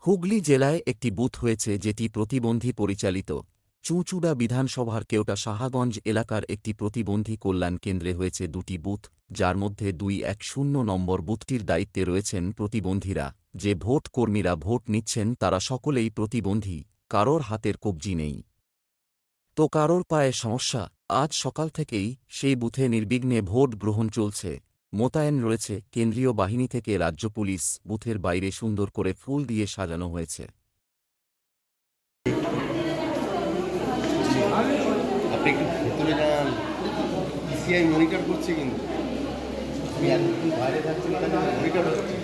হুগলি জেলায় একটি বুথ হয়েছে যেটি প্রতিবন্ধী পরিচালিত। চুঁচুড়া বিধানসভার কেওটা সাহাগঞ্জ এলাকার একটি প্রতিবন্ধী কল্যাণ কেন্দ্রে হয়েছে দুটি বুথ, যার মধ্যে 210 নম্বর বুথটির দায়িত্বে রয়েছেন প্রতিবন্ধীরা। যে ভোট কর্মীরা ভোট নিচ্ছেন তারা সকলেই প্রতিবন্ধী, কারোর হাতের কবজি নেই তো কারোর পায়ে সমস্যা। আজ সকাল থেকেই সেই বুথে নির্বিঘ্নে ভোট গ্রহণ চলছে। মোতায়েন রয়েছে কেন্দ্রীয় বাহিনী থেকে রাজ্য পুলিশ। বুথের বাইরে সুন্দর করে ফুল দিয়ে সাজানো হয়েছে। আপনি একটু ভেতরে যান, পিসিআই মনিটর করছে কিন্তু আমি এতক্ষণ বাইরে থাকছি মনিটর হচ্ছে।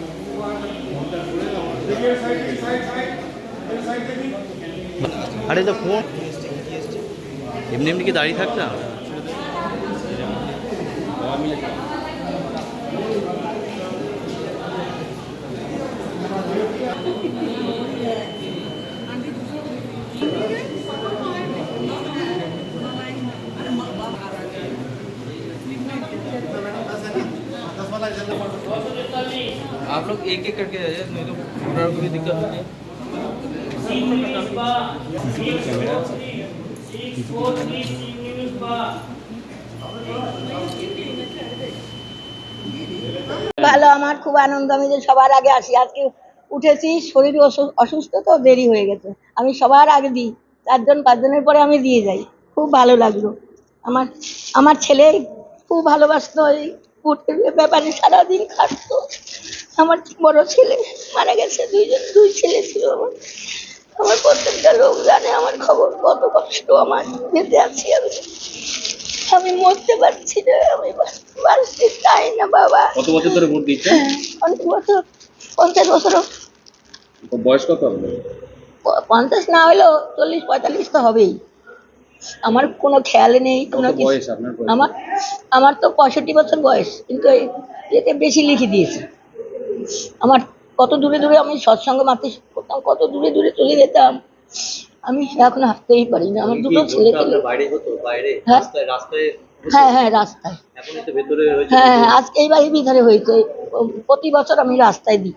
अरे तो फोन एमनी एमनी की दाढ़ी থাকতা आप लोग एक एक करके जाइए, नहीं तो पूरा कोई दिक्कत होती है। ভালো, আমার খুব আনন্দ। আমি যে সবার আগে আসি, আজকে উঠেছি, শরীর অসুস্থ তো দেরি হয়ে গেছে। আমি সবার আগে দিই, 4-5 জনের পরে আমি দিয়ে যাই। খুব ভালো লাগলো। আমার আমার ছেলে খুব ভালোবাসতো এই ভোটের ব্যাপারে, সারাদিন খাটতো। আমার বড় ছেলে মারা গেছে, দুই ছেলে ছিল আমার। আমার প্রত্যেকটা লোক জানে আমার খবর, কত কষ্ট আমার। বেঁচে আছি আমি, আমি মরতে পারছি না, আমি বাঁচতে চাই না বাবা। কত বছর ধরে ভোট দিচ্ছেন? অনেক বছর, 50 বছর। বয়স কত আপনার? 50 না হলেও 40-45 তো হবেই। আমার কোনো খেয়াল নেই, কোনো কত কিছু। বয়স আপনার? আমার আমার তো 65 বছর বয়স, কিন্তু এতে বেশি লিখে দিয়েছে। আমার কত দূরে দূরে আমি সৎসঙ্গ মারতে করতাম, কত দূরে দূরে চলে যেতাম। আমি এখন হাঁটতেই পারি না। আমার দুটো ছেলে ছিল। বাইরে হতো, বাইরে হ্যাঁ? রাস্তায় রাস্তায় হ্যাঁ হ্যাঁ, রাস্তায়। এখন তো ভেতরে হয়েছে। হ্যাঁ হ্যাঁ, আজকে এই বাড়ির ভিতরে হয়েছে। প্রতি বছর আমি রাস্তায় দিই।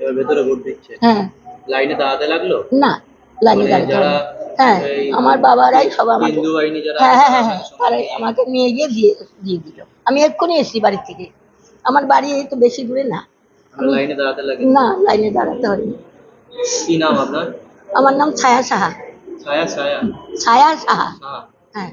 এবার ভেতরে ভোট দিচ্ছে। হ্যাঁ। লাইনে দাঁড়াতে লাগলো? না, লাইনে মানে দাঁড়াতে যারা হবে। হ্যাঁ, এই আমার বাবারাই সব আমাকে, হিন্দু বাহিনী যারা হ্যাঁ হ্যাঁ হ্যাঁ তারা হ্যাঁ, সঙ্গে তারাই নিয়ে আমাকে নিয়ে গিয়ে দিয়ে দিল। আমি এক্ষুনি এসেছি বাড়ি থেকে। আমার বাড়ি এই তো বেশি দূরে না। আপনার লাইনে দাঁড়াতে লাগে? না, লাইনে দাঁড়াতে হয়নি। কি নাম আপনার? আমার নাম ছায়া সাহা। ছায়া ছায়া ছায়া সাহা। সাহা। হ্যাঁ।